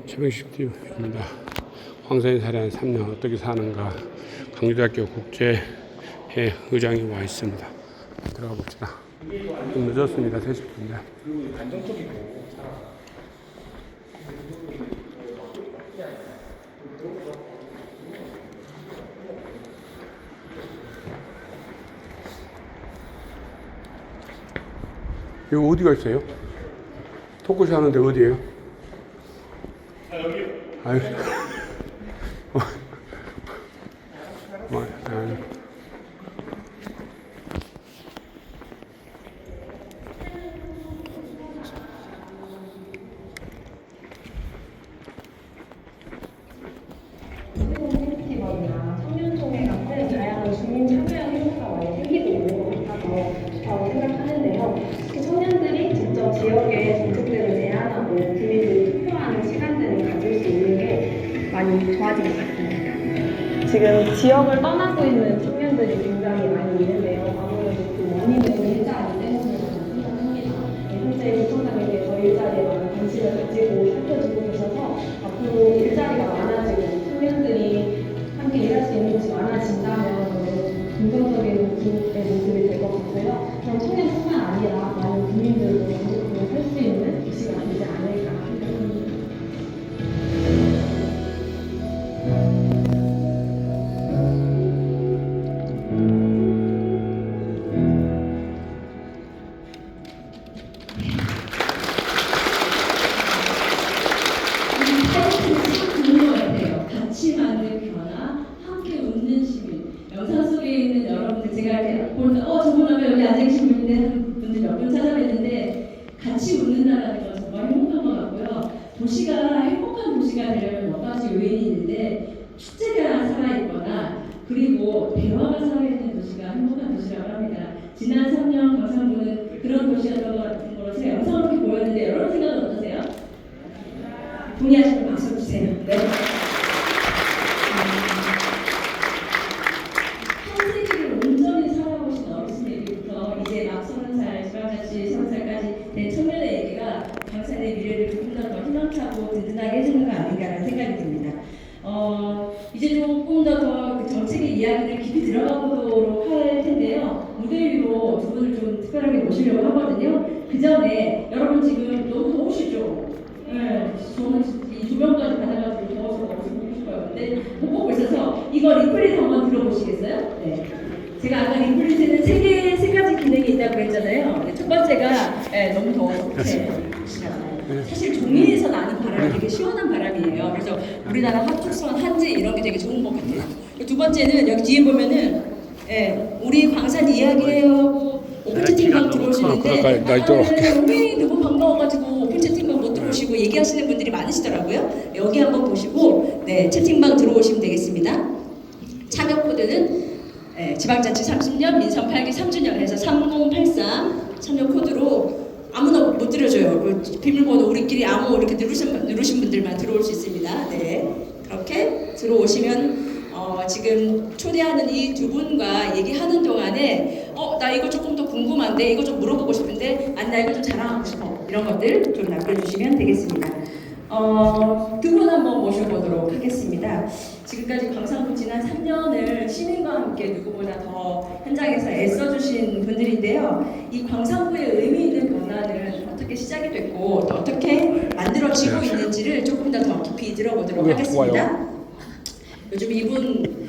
최병식 TV입니다. 황선이 살해한 3년 어떻게 사는가. 강주대학교 국제회 의장이 와 있습니다. 들어가 봅시다. 좀 늦었습니다. 30분인데. 여기 어디가 있어요? 토크쇼 하는데 어디예요? 여기요. 아유. 페스티벌이나 청년총회 같은 다양한 주민 참여 행사가 많이 생기고 있다고 생각하는데요. 특히 청년들이 직접 지역의 정책들을 제안하고 주민들이 투표하는 시간들을 가질 수 있는 게 많이 좋아진 것 같습니다. 지금 지역을 떠나고 있는 청년들이 굉장히 많이 있는데요. 아무래도 그 원인은 일자리 때문이라고 생각합니다. 현재 구청장에 대해서 일자리에 많은 관심을 가지고 살펴주고 계셔서 앞으로 일자리가 많아지고 청년들이 함께 일할 수 있는 곳이 많아진다면 긍정적인 기업의 모습이 될 것 같고요. 그럼 청년뿐만 아니라 많은 국민들도 만족하며 살 수 있는 도시가 되지 않을까 생각합니다. 같이 만든 변화, 함께 웃는 시민. 영상 속에 있는 여러분들 제가 이렇게 보니까 저분 아까 여기 앉아 계신 분인데 하는 분들 몇 분 찾아뵀는데 같이 웃는다는 건 정말 행복한 것 같고요. 도시가 행복한 도시가 되려면 몇 가지 요인이 있는데 축제가 살아있거나 그리고 대화가 살아있는 도시가 행복한 도시라고 합니다. 지난 3년 경상도는 그런 도시였던 것 같은 거로 제가 영상으로 이렇게 보였는데 여러분 생각은 어떠세요? 동의하시면 박수 주세요. 네. 한 세기를 온전히 살아보신 어르신 얘기부터 이제 막 30살, 지방자치 30살까지 된 청년의 얘기가 강산의 미래를 조금 더 희망차고 든든하게 해주는 거 아닌가라는 생각이 듭니다. 이제 조금 더 그 정책의 이야기를 깊이 들어가 보도록 할 텐데요. 무대 위로 두 분을 좀 특별하게 모시려고 하거든요. 그 전에 여러분 지금 너무 더우시죠? 네, 저는 이 조명까지 받아가지고 더워서 너무 보고 싶어요. 근데 못 보고 있어서 이거 리플릿 한번 들어보시겠어요? 네. 제가 아까 리플릿에는 세 가지 기능이 있다고 그랬잖아요. 네, 첫 번째가 너무 더워서 이렇게 사실 종이에서 나는 바람이 되게 시원한 바람이에요. 그래서 우리나라 화축선, 한지 이런 게 되게 좋은 것 같아요. 두 번째는 여기 뒤에 보면은 우리 광산 이야기하고 오픈 채팅방 들어오시는데 굉장히 너무 반가워가지고 오픈 채팅방 못 들어오시고 얘기하시는 분들이 많으시더라고요. 여기 한번 보시고 채팅방 들어오시면 되겠습니다. 참여 코드는 지방자치 30년, 민선 8기 3주년 해서 3083 참여 코드로 아무나 못 들어줘요. 그 비밀번호 우리끼리 아무 이렇게 누르신 분들만 들어올 수 있습니다. 네, 그렇게 들어오시면 지금 초대하는 이 두 분과 얘기하는 동안에 나 이거 조금 더 궁금한데 이거 좀 물어보고 싶은데 나 이거 좀 자랑하고 싶어 이런 것들 좀 남겨주시면 되겠습니다. 두 분 한번 모셔보도록 하겠습니다. 지금까지 광산구 지난 3년을 시민과 함께 누구보다 더 현장에서 애써주신 분들인데요. 이 광산구의 의미 있는 변화는 어떻게 시작이 됐고 또 어떻게 만들어지고 있는지를 조금 더 깊이 들어보도록 하겠습니다. 요즘 이분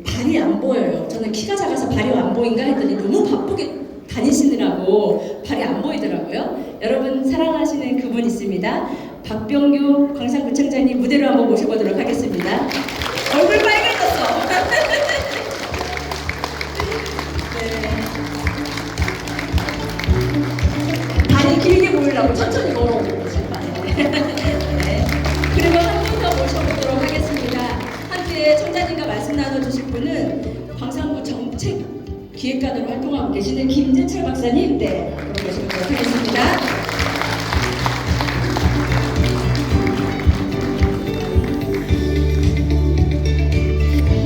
발이 안 보여요. 저는 키가 작아서 발이 안 보인가 했더니 너무 바쁘게 다니시느라고 발이 안 보이더라고요. 여러분 사랑하시는 그분 있습니다. 박병규 광산구청장님 무대로 한번 모셔보도록 하겠습니다. 얼굴 빨개졌어. 다리 길게 보이려고 천천히 걸어오고 그리고 한 분 더 모셔보도록 하겠습니다. 함께 청장님과 말씀 나눠주실 분은 광산구 정책 기획관으로 활동하고 계시는 김재철 박사님 모셔보도록 하겠습니다.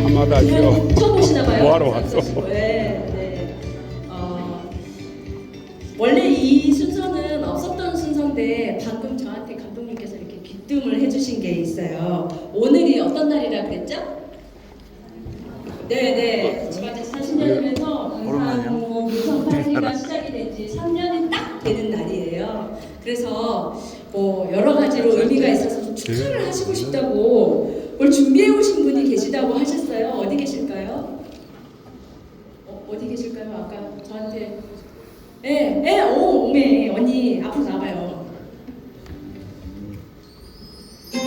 한마디요. 처음 오시나봐요. 뭐하러 왔어? 네. 원래 이 순서는 없었던 순서인데 방금 저한테 감독님 지음을 해주신 게 있어요. 오늘이 어떤 날이라 그랬죠? 네네. 지방자치 40년이면서 문성 파티가 시작이 된 지 3년이 딱 되는 날이에요. 그래서 뭐 여러 가지로 의미가 있어서 좀 축하를 하시고 싶다고 뭘 준비해 오신 분이 계시다고 하셨어요. 어디 계실까요? 어디 계실까요? 아까 저한테 오, 네, 언니 앞으로 나와봐요. 자,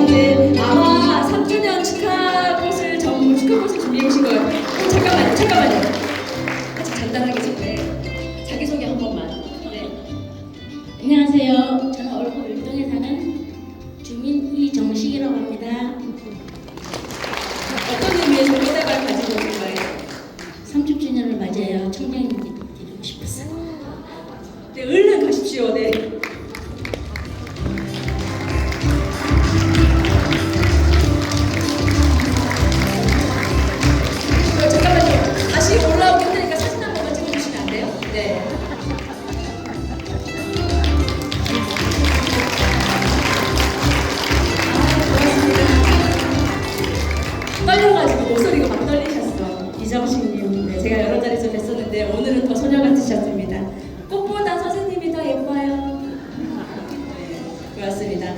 네, 아마 3주년 축하꽃을 준비해 오신 거예요. 잠깐만요. 아주 간단하게 좀 자기소개 한 번만. 네. 안녕하세요. 저는 얼포 밀동에 사는 주민 이정식이라고 합니다. 어떤 의미에서 꽃다발 가지고 오신 거예요? 30주년을 맞이하여 청년인들이 드리고 싶었어요. 네, 얼른 가십시오. 네. 잠깐만요. 다시 올라오게 할 테니까 사진 한 번만 찍어주시면 안 돼요? 네. 고맙습니다. 떨려가지고 목소리가 막 떨리셨어. 이정식님. 네, 제가 여러 자리에서 뵀었는데 오늘은 더 소녀 같으셨습니다. 꽃보다 선생님이 더 예뻐요. 네, 고맙습니다.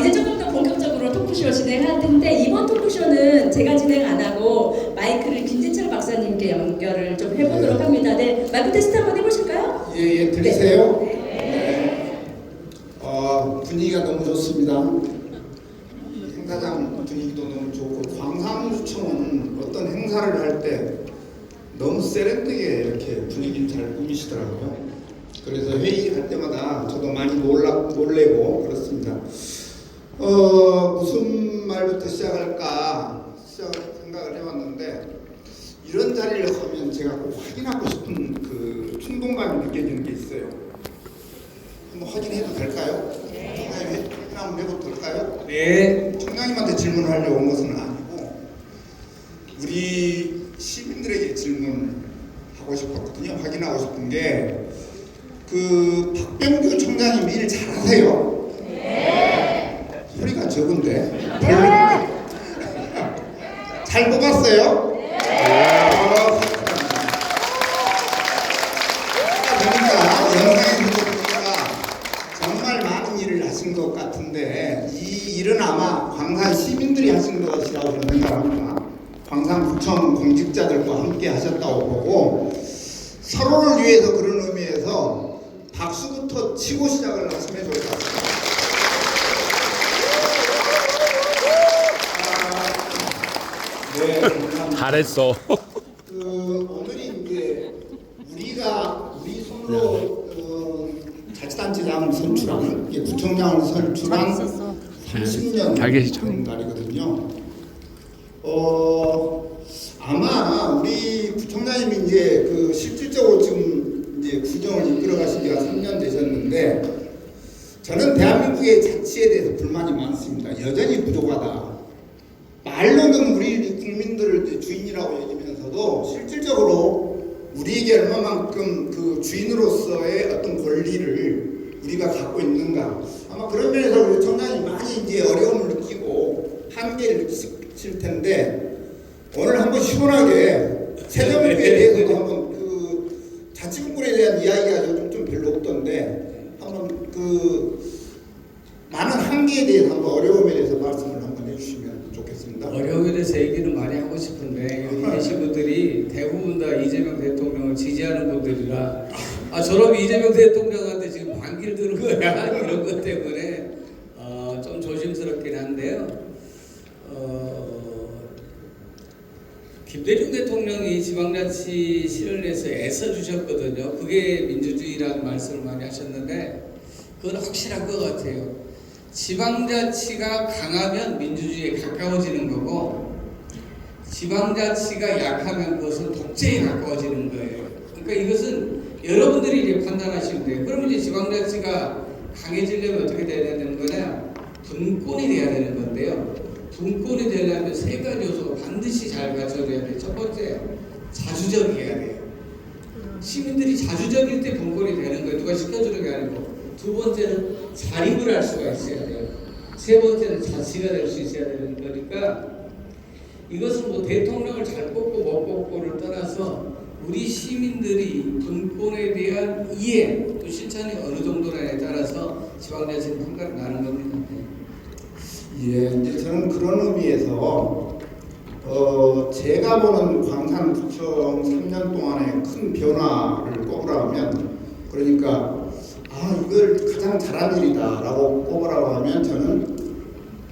이제 조금 더 본격적으로 토크쇼 진행할 텐데 이번 토크쇼는 제가 진행 안 하고 마이크를 김진철 박사님께 연결을 좀 해보도록 합니다. 네, 마이크 테스트 한번 해보실까요? 예, 들리세요? 네. 분위기가 너무 좋습니다. 행사장 분위기도 너무 좋고 광산구청은 어떤 행사를 할 때 너무 세련되게 이렇게 분위기를 잘 꾸미시더라고요. 그래서 회의할 때마다 저도 많이 놀래고 그렇습니다. 무슨 말부터 시작할까 생각을 해봤는데 이런 자리를 하면 제가 꼭 확인하고 싶은 그 충동감이 느껴지는 게 있어요. 한번 확인해도 될까요? 네. 확인 한번 해도 될까요? 네. 총장님한테 질문을 하려고 온 것은 아니고 우리 시민들에게 질문을 하고 싶었거든요. 확인하고 싶은 게 그 박병규 총장님 일 잘하세요? 네. 소리가 적은데 잘 뽑았어요? 네. 영상에서 보니까 정말 많은 일을 하신 것 같은데 이 일은 아마 광산 시민들이 하신 것이라고 저는 생각합니다. 광산구청 공직자들과 함께 하셨다고 보고 서로를 위해서 그런 의미에서 박수부터 치고 시작을 하시면 좋을 것 같습니다. 네, 감사합니다. 잘했어. 오늘이 이제 우리 손으로 자치단체장을 선출하는 구청장을 선출한 30년 되는 날이거든요. 아마 우리 구청장님이 이제 실질적으로 지금 이제 구정을 이끌어가신 지가 3년 되셨는데 저는 대한민국의 자치에 대해서 불만이 많습니다. 여전히 부족하다. 말로는 우리 국민들을 주인이라고 얘기하면서도 실질적으로 우리에게 얼마만큼 그 주인으로서의 어떤 권리를 우리가 갖고 있는가. 아마 그런 면에서 우리 청장이 많이 이제 어려움을 느끼고 한계를 느끼실 텐데 오늘 한번 시원하게 세정부에 대해서도 한번 자치분권에 대한 이야기가 요즘 좀 별로 없던데 한번 많은 한계에 대해서 한번 어려움에 대해서 말씀을 한번 해주시면 좋겠습니다. 어려움에 대해서 얘기는 많이 하고 싶은데 여기 계신 분들이 대부분 다 이재명 대통령을 지지하는 분들이라 저럼 이재명 대통령한테 지금 반기를 드는 거야 이런 것 때문에 좀 조심스럽긴 한데요. 김대중 대통령이 지방자치 실현에서 애써주셨거든요. 그게 민주주의라는 말씀을 많이 하셨는데 그건 확실한 것 같아요. 지방자치가 강하면 민주주의에 가까워지는 거고 지방자치가 약하면 그것은 독재에 가까워지는 거예요. 그러니까 이것은 여러분들이 이제 판단하시면 돼요. 그러면 이제 지방자치가 강해지려면 어떻게 돼야 되는 거냐? 분권이 돼야 되는 건데요. 분권이 되려면 세 가지 요소가 반드시 잘 갖춰져야 돼요. 첫 번째, 자주적이어야 돼요. 시민들이 자주적일 때 분권이 되는 거예요. 누가 시켜주는 게 아니고. 두 번째는 자립을 할 수가 있어야 돼요. 세 번째는 자치가 될 수 있어야 되는 거니까 이것은 뭐 대통령을 잘 뽑고 못 뽑고를 떠나서 우리 시민들이 분권에 대한 이해 또 실천이 어느 정도냐에 따라서 지방자치는 평가를 나는 겁니다. 예, 이제 저는 그런 의미에서 제가 보는 광산구청 3년 동안의 큰 변화를 꼽으라면, 그러니까 이걸 가장 잘한 일이다라고 꼽으라고 하면 저는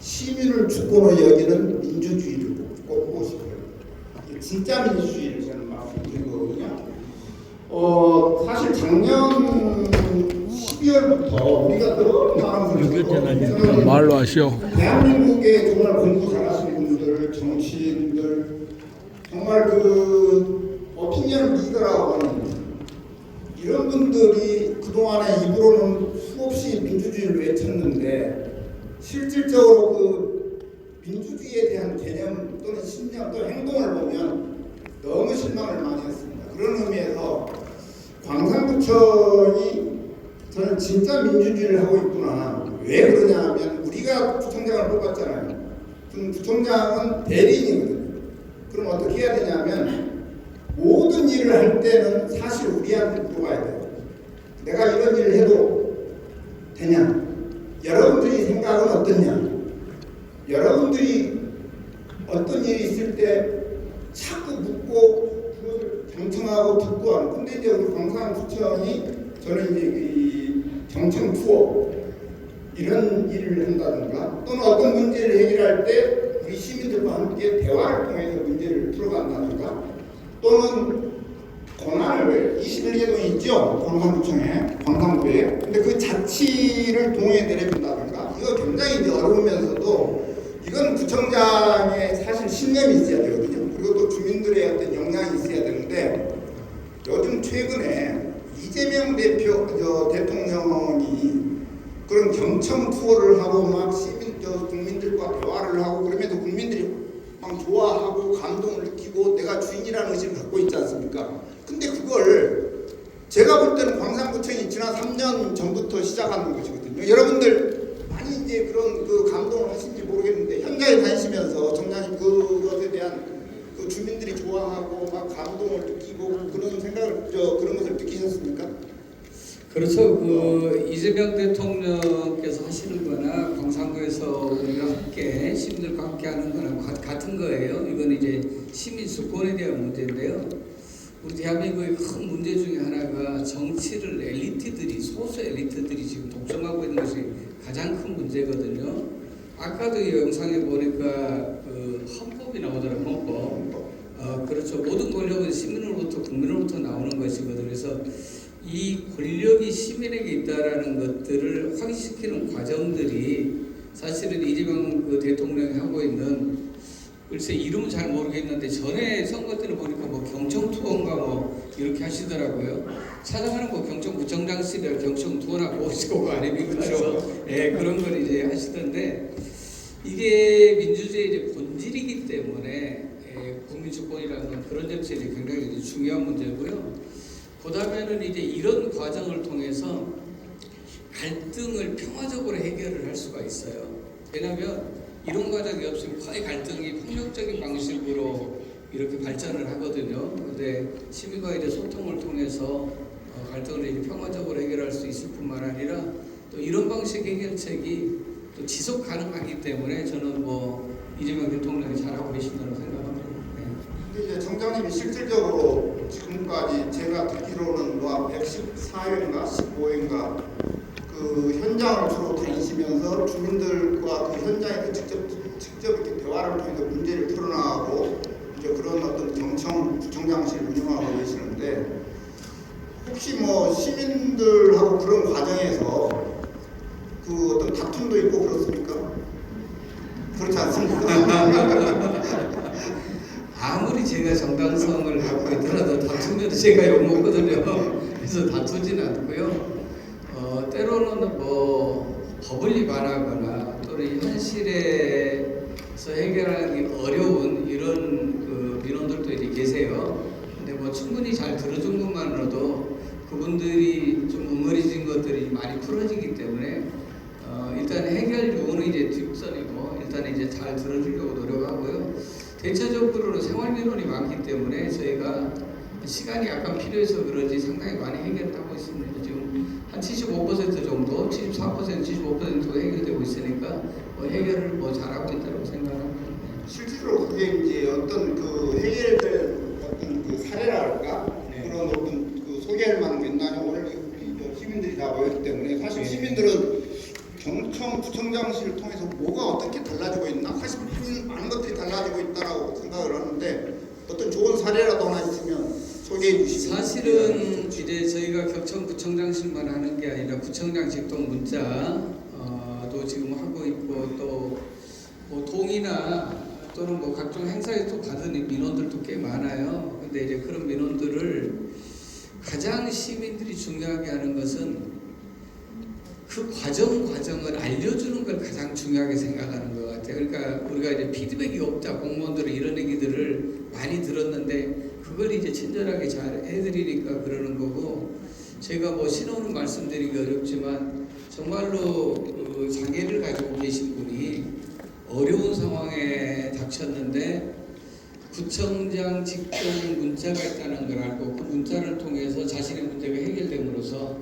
시민을 주권으로 여기는 민주주의를 꼽고 싶어요. 진짜 민주주의를 저는 말씀드린 거거든요. 사실 작년 12월부터 우리가 너무 많은 말로 하시오. 대한민국에 정말 공부 잘하시는 분들, 정치인들, 정말 그 오피니언 리더라고 하는 이런 분들이 그동안에 입으로는 수없이 민주주의를 외쳤는데 실질적으로 그 민주주의에 대한 개념 또는 신념 또는 행동을 보면 너무 실망을 많이 했습니다. 그런 의미에서 광산구청이 저는 진짜 민주주의를 하고 있구나. 왜 그러냐 하면 우리가 구청장을 뽑았잖아요. 그럼 구청장은 대리인이거든요. 그럼 어떻게 해야 되냐면 모든 일을 할 때는 사실 우리한테 물어봐야 돼요. 내가 이런 일을 해도 되냐? 여러분들이 생각은 어떠냐? 여러분들이 어떤 일이 있을 때 자꾸 묻고 그것을 경청하고 듣고 하는. 근데 이제 우리 광산구청이 저는 이제 이 경청 투어 이런 일을 한다든가 또는 어떤 문제를 해결할 때 우리 시민들과 함께 대화를 통해서 문제를 풀어간다든가 또는 권한을 21개동이 있죠. 광산구청에, 광산구에. 근데 그 자치를 동에 내려준다든가 이거 굉장히 이제 어려우면서도 이건 구청장의 사실 신념이 있어야 되거든요. 그리고 또 주민들의 어떤 영향이 있어야 되는데 요즘 최근에 이재명 대통령이 그런 경청 투어를 하고 막 국민들과 대화를 하고 그러면서 국민들이 막 좋아하고 감동을 느끼고 내가 주인이라는 의식을 갖고 있지 않습니까? 근데 그걸 제가 볼 때는 광산구청이 지난 3년 전부터 시작하는 것이거든요. 여러분들 많이 이제 그런 그 감동을 하신지 모르겠는데 현장에 다니시면서 정장님 그것에 대한 그 주민들이 좋아하고 막 감동을 느끼고 그런 생각을 그런 것을 느끼셨습니까? 그렇죠. 그 이재명 대통령께서 하시는 거나 광산구에서 우리가 함께 시민들과 함께 하는 거나 같은 거예요. 이건 이제 시민 주권에 대한 문제인데요. 우리 대한민국의 큰 문제 중에 하나가 정치를 엘리트들이, 소수 엘리트들이 지금 독점하고 있는 것이 가장 큰 문제거든요. 아까도 이 영상에 보니까 그 헌법이 나오더라고요. 헌법. 그렇죠. 모든 권력은 시민으로부터 국민으로부터 나오는 것이거든요. 그래서 이 권력이 시민에게 있다라는 것들을 확인시키는 과정들이 사실은 이재명 그 대통령이 하고 있는, 글쎄 이름은 잘 모르겠는데 전에 선거 때는 보니까 뭐 경청 투어인가 뭐 이렇게 하시더라고요. 찾아가는 뭐 경청구청장실에 경청 투어나 보시고 아닙니까? 그렇죠. 예, 그런 걸 이제 하시던데 이게 민주주의의 이제 본질이기 때문에 국민 주권이라는 건 그런 점에서 이제 굉장히 이제 중요한 문제고요. 그다음에는 이제 이런 과정을 통해서 갈등을 평화적으로 해결을 할 수가 있어요. 왜냐하면 이런 과정이 없으면 거의 갈등이 폭력적인 방식으로 이렇게 발전을 하거든요. 그런데 시민과의 이제 소통을 통해서 갈등을 이제 평화적으로 해결할 수 있을 뿐만 아니라 또 이런 방식 해결책이 또 지속 가능하기 때문에 저는 뭐 이재명 대통령이 잘하고 계신다고 생각합니다. 근데 이제 청장님이 실질적으로 지금까지 제가 듣기로는 뭐 114회인가 15회인가 그 현장을 주로 다니시면서 주민들과 그 현장에서 직접 이렇게 대화를 통해서 문제를 풀어나가고 이제 그런 어떤 구청장실 운영하고 계시는데 혹시 뭐 시민들하고 그런 과정에서 그 어떤 다툼도 있고 그렇습니까? 그렇지 않습니까? 아무리 제가 정당성을 갖고 있더라도 다투면 제가 욕먹거든요. 그래서 다투지는 않고요. 때로는 뭐 법을 위반하거나 또는 현실에서 해결하기 어려운 이런 그 민원들도 이제 계세요. 근데 뭐 충분히 잘 들어준 것만으로도 그분들이 좀 응어리진 것들이 많이 풀어지기 때문에 일단 해결 요원은 이제 뒷선이고 일단 이제 잘 들어주려고 노력하고요. 대체적으로는 생활민원이 많기 때문에 저희가 시간이 약간 필요해서 그런지 상당히 많이 해결하고 있습니다. 지금 한 75% 정도, 74%, 75%가 해결되고 있으니까 해결을 잘하고 있다고 생각합니다. 실제로 그게 이제 어떤 그 해결될 어떤 그 사례랄까 그런 어떤 그 소개할 만한 게 있나요? 오늘 우리 저 시민들이 다 모였기 때문에 사실 시민들은 경청 구청장실을 통해서 뭐가 어떻게 달라지고 있나? 사실 많은 것들이 달라지고 있다라고 생각을 하는데 어떤 좋은 사례라도 하나 있으면 소개해 주시면. 사실은 이제 저희가 경청구청장실만 하는 게 아니라 구청장 직통 문자도 지금 하고 있고 또 뭐 동이나 또는 뭐 각종 행사에서 받은 민원들도 꽤 많아요. 근데 이제 그런 민원들을 가장 시민들이 중요하게 하는 것은 그 과정을 알려주는 걸 가장 중요하게 생각하는 것 같아요. 그러니까 우리가 이제 피드백이 없다, 공무원들은 이런 얘기들을 많이 들었는데 그걸 이제 친절하게 잘 해드리니까 그러는 거고, 제가 뭐 신호는 말씀드리기 어렵지만 정말로 그 장애를 가지고 계신 분이 어려운 상황에 닥쳤는데 구청장 직통 문자가 있다는 걸 알고 그 문자를 통해서 자신의 문제가 해결됨으로써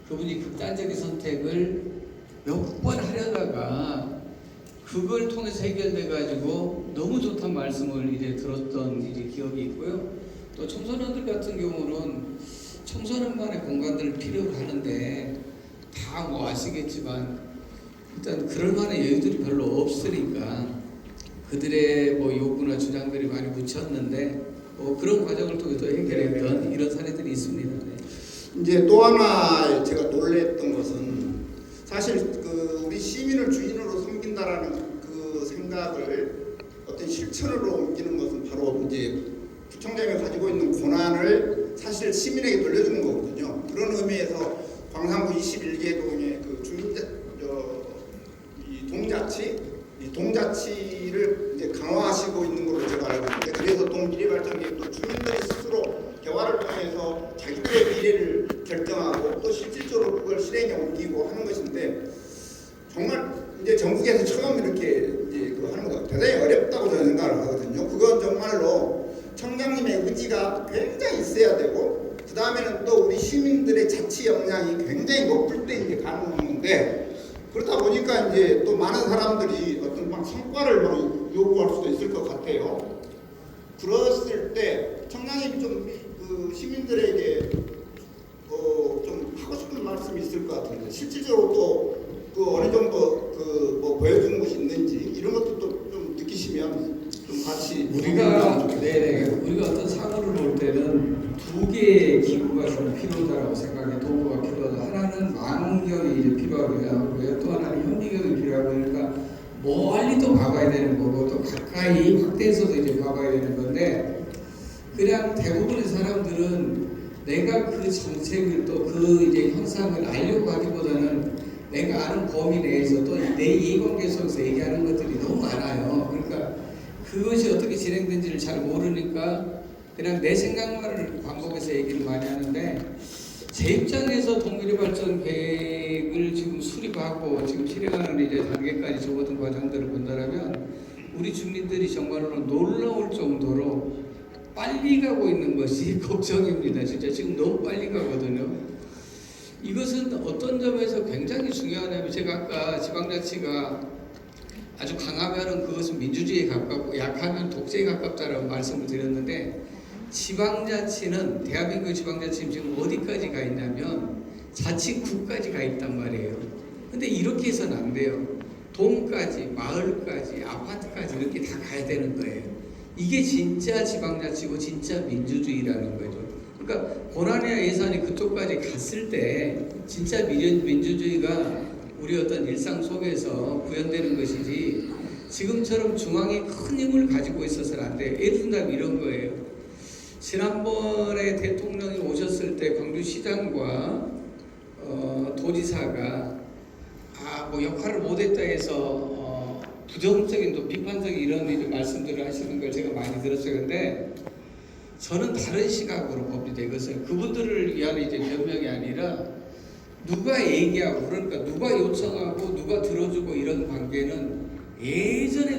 그분이 극단적인 선택을 몇 번 하려다가 그걸 통해서 해결돼 가지고 너무 좋다는 말씀을 이제 들었던 이제 기억이 있고요. 또 청소년들 같은 경우는 청소년만의 공간들을 필요로 하는데 다 뭐 아시겠지만 일단 그럴 만한 여유들이 별로 없으니까 그들의 뭐 요구나 주장들이 많이 묻혔는데 그런 과정을 통해서 해결했던 이런 사례들이 있습니다. 네. 이제 또 하나 제가 놀랬던 것은 사실 그 우리 시민을 주인으로 섬긴다라는 그 생각을 어떤 실천으로 옮기는 것은 바로 이제 구청장이 가지고 있는 권한을 사실 시민에게 돌려주는 거거든요. 그런 의미에서 광산구 21개 동의 그 이 동자치를 이제 강화하시고 있는 걸로 제가 알고 있는데, 그래서 동미래발전계획도 주민들이 스스로 대화를 통해서 자기들의 미래를 결정하고 또 실질적으로 그걸 실행에 옮기고 하는 것인데, 정말 이제 전국에서 처음 이렇게 이제 그거 하는 거 대단히 어렵다고 저는 생각을 하거든요. 그건 정말로 청장님의 의지가 굉장히 있어야 되고, 그 다음에는 또 우리 시민들의 자치 역량이 굉장히 높을 때 이제 가능한 건데, 그러다 보니까 이제 또 많은 사람들이 어떤 막 성과를 막 요구할 수도 있을 것 같아요. 그랬을 때 청장님이 좀 그 시민들에게 좀 하고 싶은 말씀이 있을 것 같은데, 실질적으로 또 그 어느 정도 그 뭐 보여주는 것이 있는지 이런 것도 또 좀 느끼시면 좀 같이 우리가 어떤 사고를 볼 때는 두 개의 기구가 좀 필요하다고 생각해. 도구가 필요하다. 하나는 망원경이 이제 필요하고요. 또 하나는 현미경이 필요하고, 그러니까 멀리 또 봐봐야 되는 거고 또 가까이 확대해서도 이제 봐봐야 되는 건데, 그냥 대부분의 사람들은 내가 그 정책을 또 그 이제 현상을 알려고 하기보다는 내가 아는 범위 내에서 또 내 이해관계 속에서 얘기하는 것들이 너무 많아요. 그러니까 그것이 어떻게 진행된지를 잘 모르니까 그냥 내 생각만을 반복해서 얘기를 많이 하는데, 제 입장에서 동미래발전 계획을 지금 수립하고 지금 실행하는 이제 단계까지 접어든 과정들을 본다면 우리 주민들이 정말로 놀라울 정도로 빨리 가고 있는 것이 걱정입니다. 진짜 지금 너무 빨리 가거든요. 이것은 어떤 점에서 굉장히 중요하냐면, 제가 아까 지방자치가 아주 강하면 그것은 민주주의에 가깝고 약하면 독재에 가깝다라고 말씀을 드렸는데, 지방자치는 대한민국 지방자치는 지금 어디까지 가 있냐면 자치구까지 가 있단 말이에요. 근데 이렇게 해서는 안 돼요. 동까지, 마을까지, 아파트까지 이렇게 다 가야 되는 거예요. 이게 진짜 지방자치고 진짜 민주주의라는 거죠. 그러니까 권한이나 예산이 그쪽까지 갔을 때 진짜 민주주의가 우리 어떤 일상 속에서 구현되는 것이지, 지금처럼 중앙이 큰 힘을 가지고 있어서는 안 돼요. 예를 든다면 이런 거예요. 지난번에 대통령이 오셨을 때 광주시장과 도지사가 뭐 역할을 못했다 해서 부정적인 또 비판적인 이런 말씀들을 하시는 걸 제가 많이 들었어요. 근데 저는 다른 시각으로 봅니다. 이것은 그분들을 위한 이제 변명이 아니라 누가 얘기하고 그러니까 누가 요청하고 누가 들어주고 이런 관계는 예전에